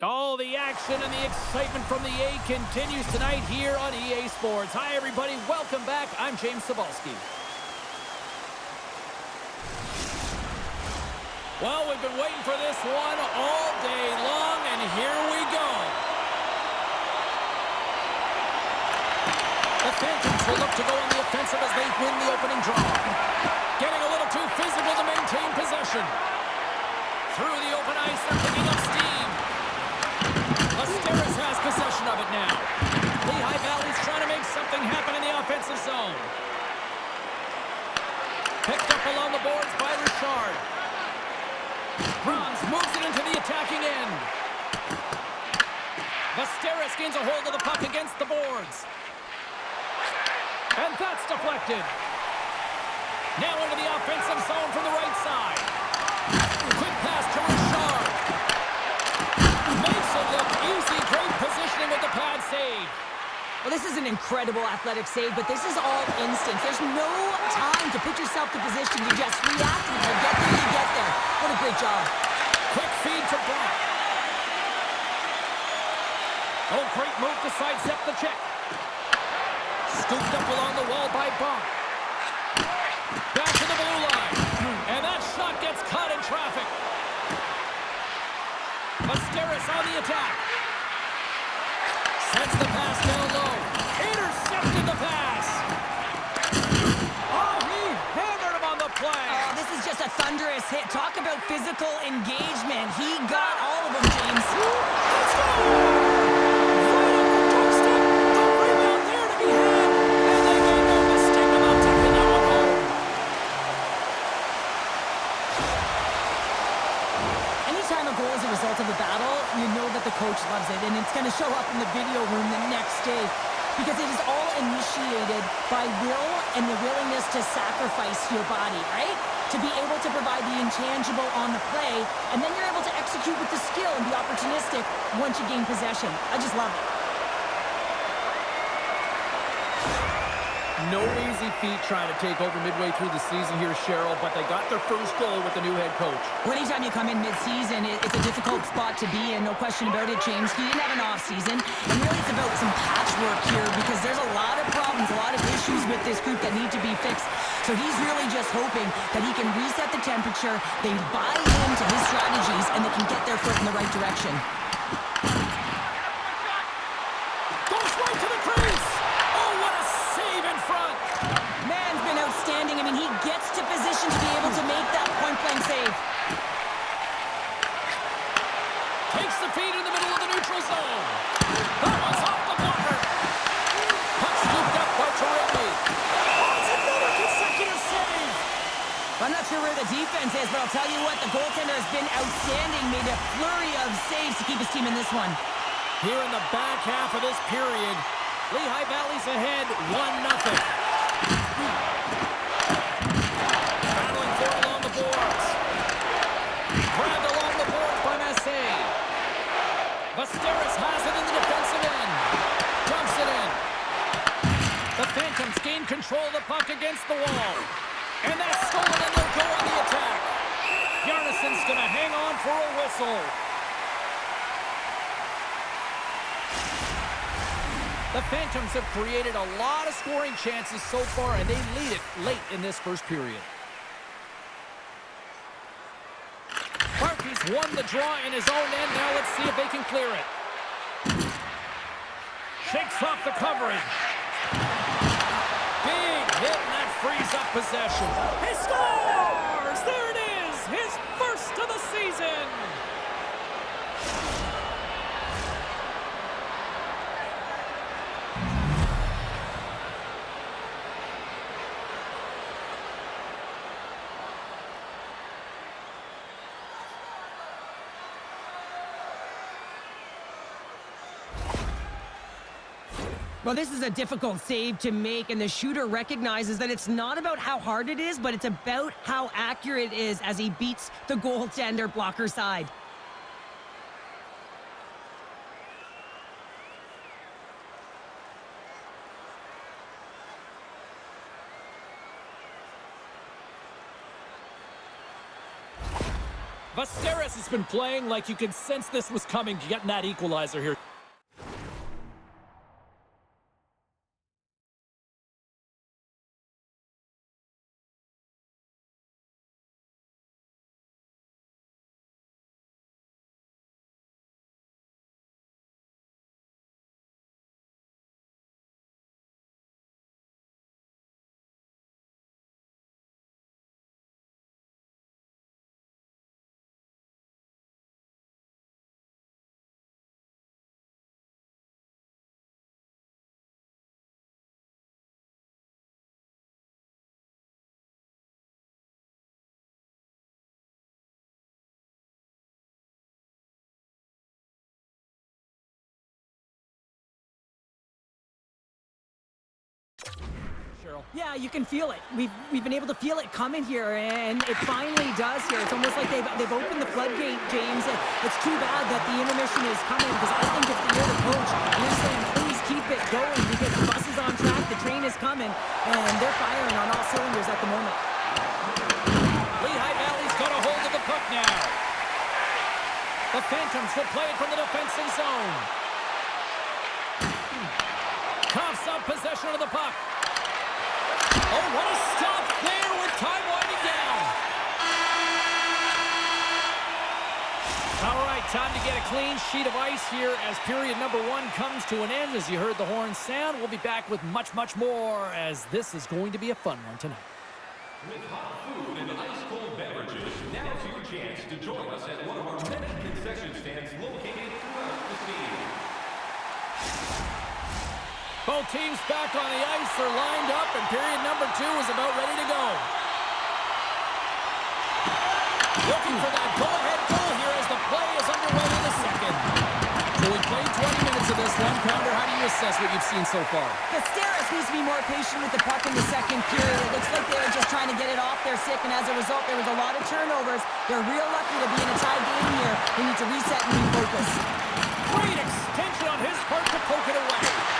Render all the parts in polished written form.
All the action and the excitement from the A continues tonight here on EA Sports. Hi, everybody. Welcome back. I'm James Cebulski. Well, we've been waiting for this one all day long, and here we go. The Phantoms will look to go on the offensive as they win the opening draw. Getting a little too physical to maintain possession. Through the open ice, they're picking up steam. Vasteras has possession of it now. Lehigh Valley's trying to make something happen in the offensive zone. Picked up along the boards by Richard. Bronze moves it into the attacking end. Vasteras gains a hold of the puck against the boards. And that's deflected. Now into the offensive zone from the right side. Quick pass to Richard. Makes it look easy. Great positioning with the pad save. Well, this is an incredible athletic save, but this is all instant. There's no time to put yourself to position. You just react, and if you get there, you get there. What a great job. Quick feed to Brock. Oh, great move to sidestep the check. Scooped up along the wall by Bonk. Back to the blue line. And that shot gets caught in traffic. Vasteras on the attack. Sends the pass down low. Intercepted the pass. Oh, he hammered him on the play. Oh, this is just a thunderous hit. Talk about physical engagement. He got all of them, James. Let's go! Right on the doorstep. The rebound there to be had. And they made no mistake about taking that one home. Anytime a goal is a result of a battle, you know that the coach loves it, and it's going to show up in the video room the next day because it is all initiated by will and the willingness to sacrifice your body, right? To be able to provide the intangible on the play, and then you're able to execute with the skill and be opportunistic once you gain possession. I just love it. No easy feat trying to take over midway through the season here, Cheryl, but they got their first goal with the new head coach. Well, anytime you come in mid-season, it's a difficult spot to be in, no question about it, James. He didn't have an off-season, and really it's about some patchwork here because there's a lot of problems, a lot of issues with this group that need to be fixed. So he's really just hoping that he can reset the temperature, they buy into his strategies, and they can get their foot in the right direction. Goes right to the crease! Oh, what a save in front! Man's been outstanding. I mean, he gets to position to be able to make that point-blank save. Takes the feed in the middle of the neutral zone. That one's off the blocker. Puck scooped up by Torelli. Oh, it's another consecutive save. I'm not sure where the defense is, but I'll tell you what, the goaltender has been outstanding. Made a flurry of saves to keep his team in this one. Here in the back half of this period, Lehigh Valley's ahead 1-0. Battling for it along the boards. Grabbed along the boards by Massey. Vasteras has it in the defensive end. Dumps it in. The Phantoms gain control of the puck against the wall. And that's stolen, and they'll go on the attack. Yarnison's going to hang on for a whistle. The Phantoms have created a lot of scoring chances so far, and they lead it late in this first period. Barkey's won the draw in his own end. Now let's see if they can clear it. Shakes off the coverage. Big hit, and that frees up possession. He scores! There it is! His first of the season! Well, this is a difficult save to make, and the shooter recognizes that it's not about how hard it is, but it's about how accurate it is as he beats the goaltender blocker side. Vasteras has been playing like you could sense this was coming, getting that equalizer here. Yeah, you can feel it. We've been able to feel it coming here, and it finally does here. It's almost like they've opened the floodgate, James. It's too bad that the intermission is coming, because I think if you're the coach, you're saying, please keep it going, because the bus is on track, the train is coming, and they're firing on all cylinders at the moment. Lehigh Valley's got a hold of the puck now. The Phantoms will play it from the defensive zone. Coughs up possession of the puck. Oh, what a stop there with time winding down. All right, time to get a clean sheet of ice here as period number 1 comes to an end. As you heard the horn sound, we'll be back with much, much more, as this is going to be a fun one tonight. With hot food and ice-cold beverages, now's your chance to join us at one of our many concession stands located throughout the stadium. Both teams back on the ice are lined up, and period number 2 is about ready to go. Looking for that go-ahead goal here as the play is underway in the second. So we played 20 minutes of this one. Pounder, how do you assess what you've seen so far? Vasteras needs to be more patient with the puck in the second period. It looks like they were just trying to get it off their stick, and as a result, there was a lot of turnovers. They're real lucky to be in a tie game here. They need to reset and refocus. Great extension on his part to poke it away.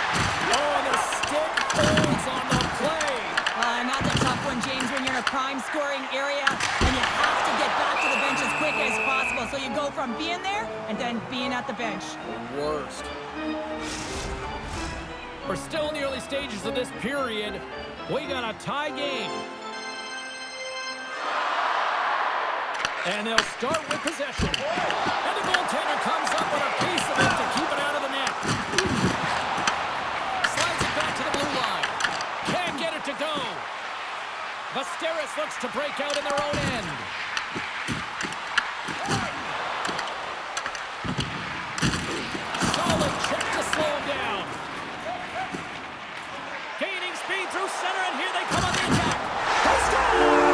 Oh, the stick holds on the play. And that's a tough one, James, when you're in a prime scoring area and you have to get back to the bench as quick as possible. So you go from being there and then being at the bench. Worst. We're still in the early stages of this period. We got a tie game. And they'll start with possession. And the goaltender comes up with a piece of it to keep it out of the net. Slides it back to the blue line. Can't get it to go. Vasteras looks to break out in their own end. Solid check to slow him down. Gaining speed through center, and here they come on the attack. They score!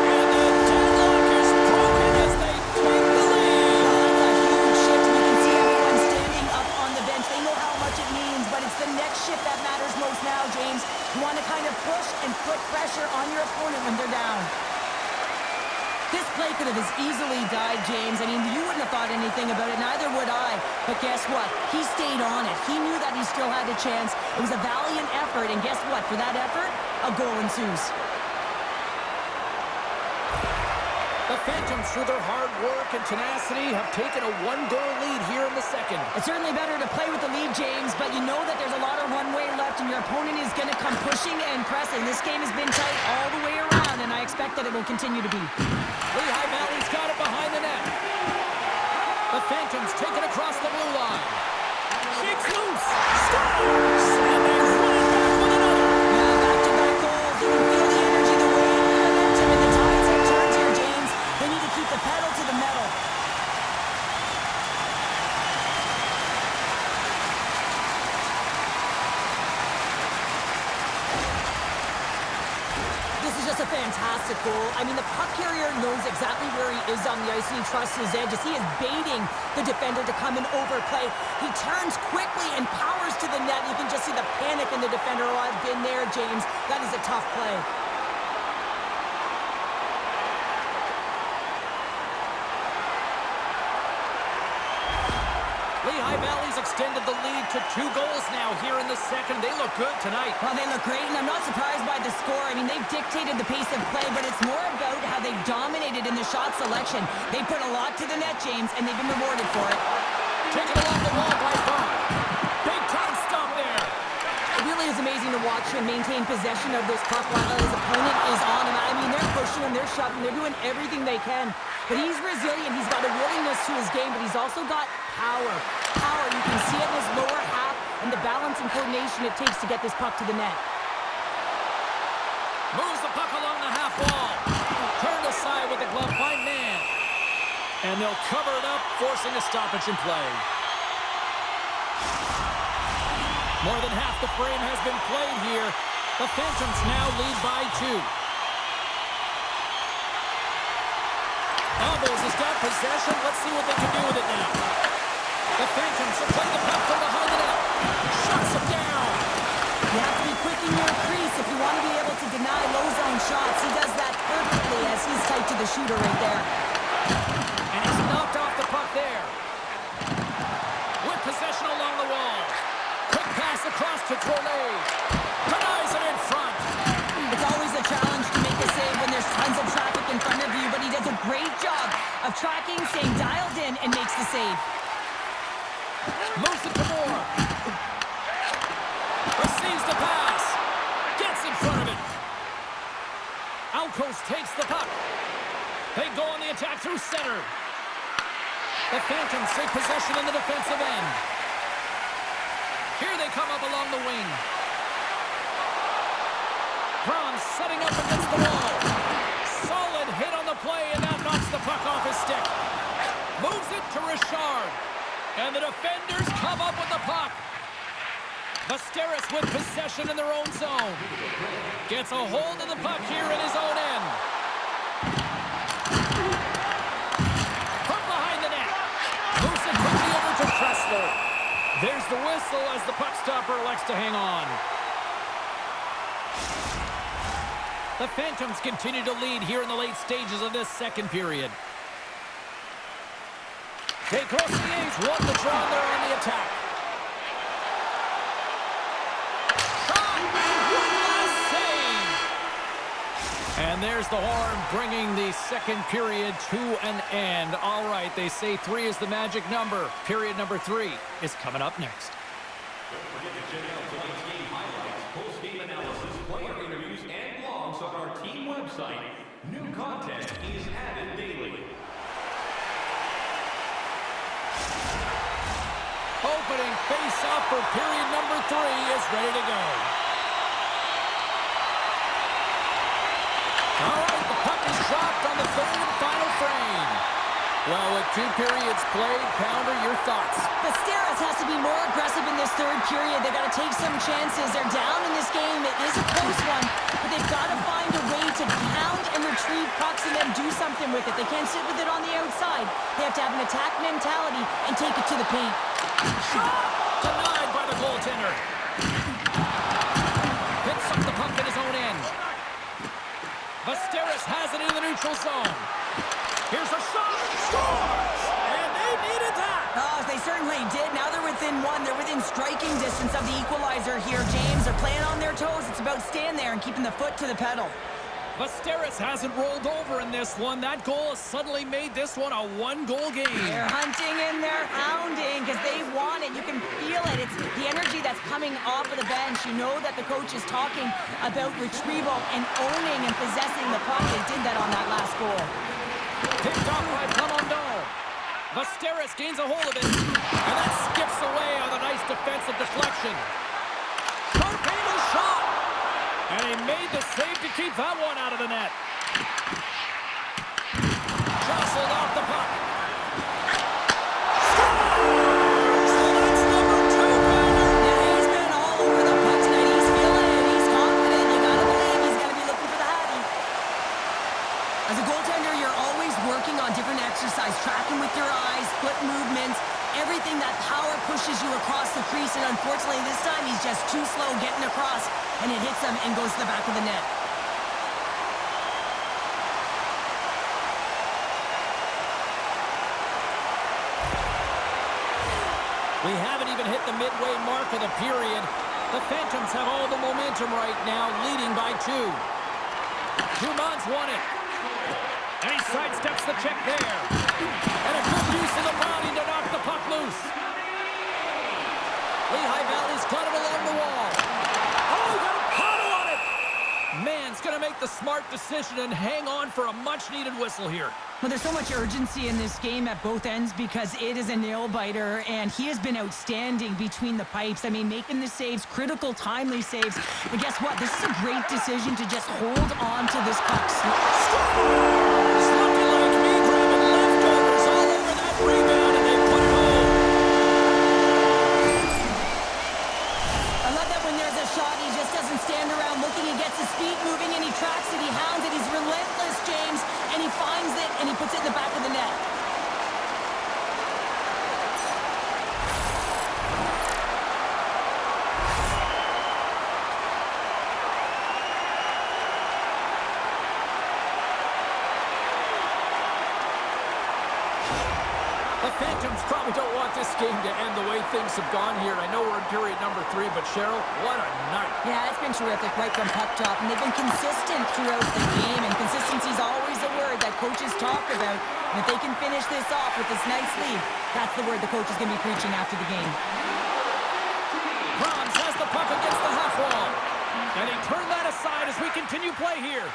And the deadlock is broken as they take the lead. That's a huge shift. You can see everyone standing up on the bench. They know how much it means, but it's the next shift that matters most now, James. You want to kind of push and put pressure on your opponent when they're down. This play could have as easily died, James. I mean, you wouldn't have thought anything about it, neither would I. But guess what? He stayed on it. He knew that he still had a chance. It was a valiant effort, and guess what? For that effort, a goal ensues. The Phantoms, through their hard work and tenacity, have taken a 1-goal lead here in the second. It's certainly better to play with the lead, James, but you know that there's a lot of runway left, and your opponent is going to come pushing and pressing. This game has been tight all the way around, and I expect that it will continue to be. Lehigh Valley's got it behind the net. The Phantoms take it across the blue line. Shakes loose. Scores! And they run it back with another. Yeah, back-to-back goals. You can feel the energy, the weight, the momentum, and the tides have turned here, James. They need to keep the pedal to the metal. This is just a fantastic goal. I mean, the puck carrier knows exactly where he is on the ice, and he trusts his edges. He is baiting the defender to come and overplay. He turns quickly and powers to the net. You can just see the panic in the defender. Oh, I've been there, James. That is a tough play. Lehigh Valley's extended the lead to 2 goals now here in the second. They look good tonight. Well, they look great, and I'm not surprised by the score. I mean, they've dictated the pace of play, but it's more about how they dominated in the shot selection. They put a lot to the net, James, and they've been rewarded for it. Taken along the wall by Buck. Big time stop there. It really is amazing to watch him maintain possession of this puck while his opponent is on him. I mean, they're pushing him, they're shoving, they're doing everything they can. But he's resilient, he's got a willingness to his game, but he's also got power. Power, you can see it in his lower half and the balance and coordination it takes to get this puck to the net. Moves the puck along the half wall. Turned aside with the glove by Mann. And they'll cover it up, forcing a stoppage in play. More than half the frame has been played here. The Phantoms now lead by 2. Albles has got possession. Let's see what they can do with it now. The Phantoms have played the puck from behind the net. Shuts him down. You have to be quick in your crease if you want to be able to deny low zone shots. He does that perfectly as he's tight to the shooter right there. And he's knocked off the puck there. With possession along the wall. Quick pass across to Trolley. Denies it in front. It's always a challenge to make a save when there's tons of traffic in front of you, but he does a great job of tracking, staying dialed in, and makes the save. Moves it to Moore. Receives the pass. Gets in front of it. Alcos takes the puck. They go on the attack through center. The Phantoms take possession in the defensive end. Here they come up along the wing. Braun setting up against the wall. Solid hit on the play, and that knocks the puck off his stick. Moves it to Richard. And the defenders come up with the puck. Vasteras with possession in their own zone. Gets a hold of the puck here in his own end. From behind the net. Moves it quickly over to Kressler. There's the whistle as the puck stopper elects to hang on. The Phantoms continue to lead here in the late stages of this second period. They cross the A's, won the draw there on the attack. Shot! One last save! And there's the horn bringing the second period to an end. All right, they say 3 is the magic number. Period number 3 is coming up next. Don't forget to check out tonight's game highlights, post-game analysis, player interviews, and blogs on our team website. New content is added daily. Opening face-off for period number 3 is ready to go. All right, the puck is dropped on the third and final frame. Well, with 2 periods played, Pounder, your thoughts? Vasteras has to be more aggressive in this third period. They've got to take some chances. They're down in this game. It is a close one, but they've got to find a way to pound and retrieve pucks and then do something with it. They can't sit with it on the outside. They have to have an attack mentality and take it to the paint. Shot! Denied by the goaltender. Picks up the puck in his own end. Vasteras has it in the neutral zone. Here's a shot. Scores! And they needed that. Oh, they certainly did. Now they're within 1. They're within striking distance of the equalizer here, James. They're playing on their toes. It's about staying there and keeping the foot to the pedal. Vasteras hasn't rolled over in this one. That goal has suddenly made this one a 1-goal game. They're hunting and they're hounding because they want it. You can feel it. It's the energy that's coming off of the bench. You know that the coach is talking about retrieval and owning and possessing the puck. They did that on that last goal. Picked off by Plamondon. Vasteras gains a hold of it. And that skips away on a nice defensive deflection. Sharp-handed shot. And he made the save to keep that one out of the net. Jostled off the puck. Scores! So that's number 2, Pounder. Yeah, he's been all over the puck tonight. He's feeling it. He's confident. You gotta believe he's gonna be looking for the hattie. As a goaltender, you're always working on different exercise, tracking with your eyes, foot movements, everything that power pushes you across the crease, and unfortunately this time he's just too slow getting across, and it hits him and goes to the back of the net. We haven't even hit the midway mark of the period. The Phantoms have all the momentum right now, leading by 2. Dumont's won it. And he sidesteps the check there. And a good use of the body to knock the puck loose. Lehigh Valley's got it along the wall. Oh, he got a paddle on it. Man's going to make the smart decision and hang on for a much-needed whistle here. Well, there's so much urgency in this game at both ends because it is a nail-biter, and he has been outstanding between the pipes. I mean, making the saves, critical, timely saves. But guess what? This is a great decision to just hold on to this puck. It's looking like me grabbing leftovers all over that rebound, and they put it home. I love that when there's a shot, he just doesn't stand around looking. He gets his feet moving, and he tracks it, he hounds it. He's relentless, James, and he finds it, and he puts it in the back of the net. The Phantoms probably don't want this game to end the way things have gone here. I know we're in period number 3, but Cheryl, what a night. Yeah, it's been terrific right from puck drop, and they've been consistent throughout the game, and consistency is always a word that coaches talk about. And if they can finish this off with this nice lead, that's the word the coach is going to be preaching after the game. Franz has the puck against the half wall. And he turned that aside as we continue play here.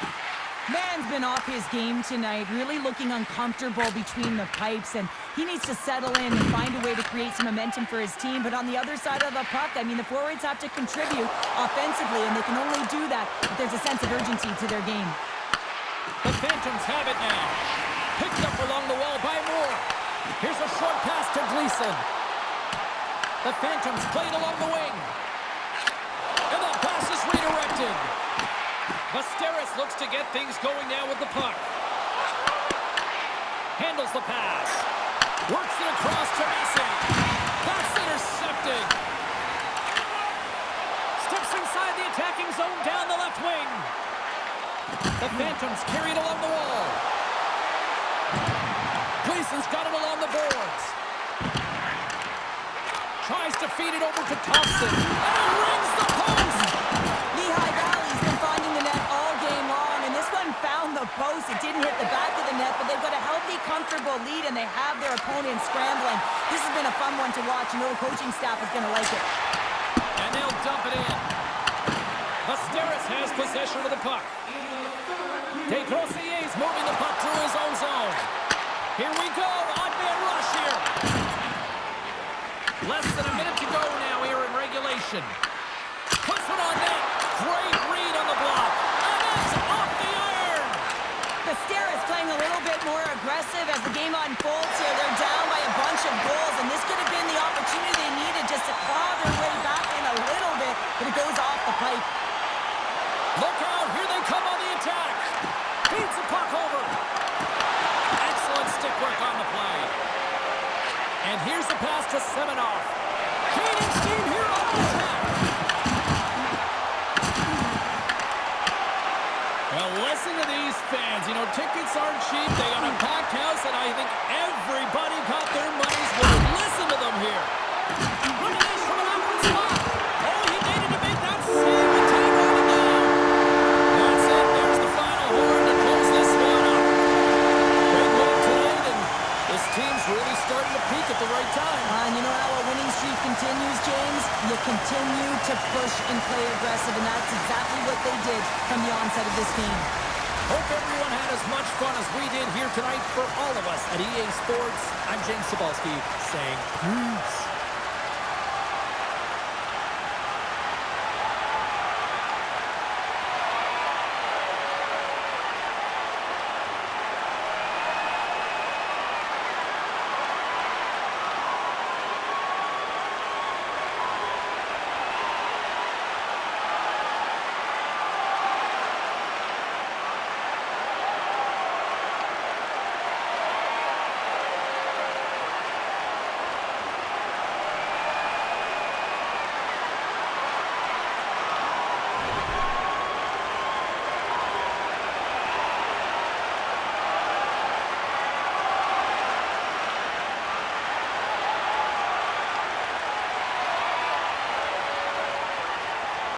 Man's been off his game tonight, really looking uncomfortable between the pipes, and he needs to settle in and find a way to create some momentum for his team. But on the other side of the puck, I mean, the forwards have to contribute offensively, and they can only do that if there's a sense of urgency to their game. The Phantoms have it now. Picked up along the wall by Moore. Here's a short pass to Gleason. The Phantoms played along the wing. And the pass is redirected. Vasteras looks to get things going now with the puck. Handles the pass. Works it across to Mason. That's intercepted. Steps inside the attacking zone down the left wing. The Phantoms carried along the wall. Gleason's got it along the boards. Tries to feed it over to Thompson. And he rings the post. Lehigh Valley's been finding the net all game long, and this one found the post. It didn't hit the back of the net, but they've got a healthy, comfortable lead, and they have their opponent scrambling. This has been a fun one to watch. You know the coaching staff is going to like it. And they'll dump it in. Vasteras has possession of the puck. DeGrossier's moving the puck through his own zone. Here we go. Odd man rush here. Less than a minute to go now here in regulation. Puts it on net. Great read on the block. And that's off the iron. Vasteras playing a little bit more aggressive as the game unfolds here. They're down by a bunch of goals, and this could have been the opportunity they needed just to claw their way back in a little bit, but it goes off the pipe. Look out. Here they come on the attack. Feeds the puck over. Excellent stick work on the play. And here's the pass to Semenoff. Gaining steam here on the attack. Well, listen to these fans. You know, tickets aren't cheap. They got a packed house, and I think everybody got their money's worth. Listen to them here. Look at this from an outward spot. Oh, he needed to make that save with time running down. That's it. There's the final horn to close this one up. Big win tonight, and this team's really starting to peak at the right time. And you know how a winning streak continues, James? You continue to push and play aggressive, and that's exactly what they did from the onset of this game. Hope everyone had as much fun as we did here tonight. For all of us at EA Sports, I'm James Cebulski saying peace.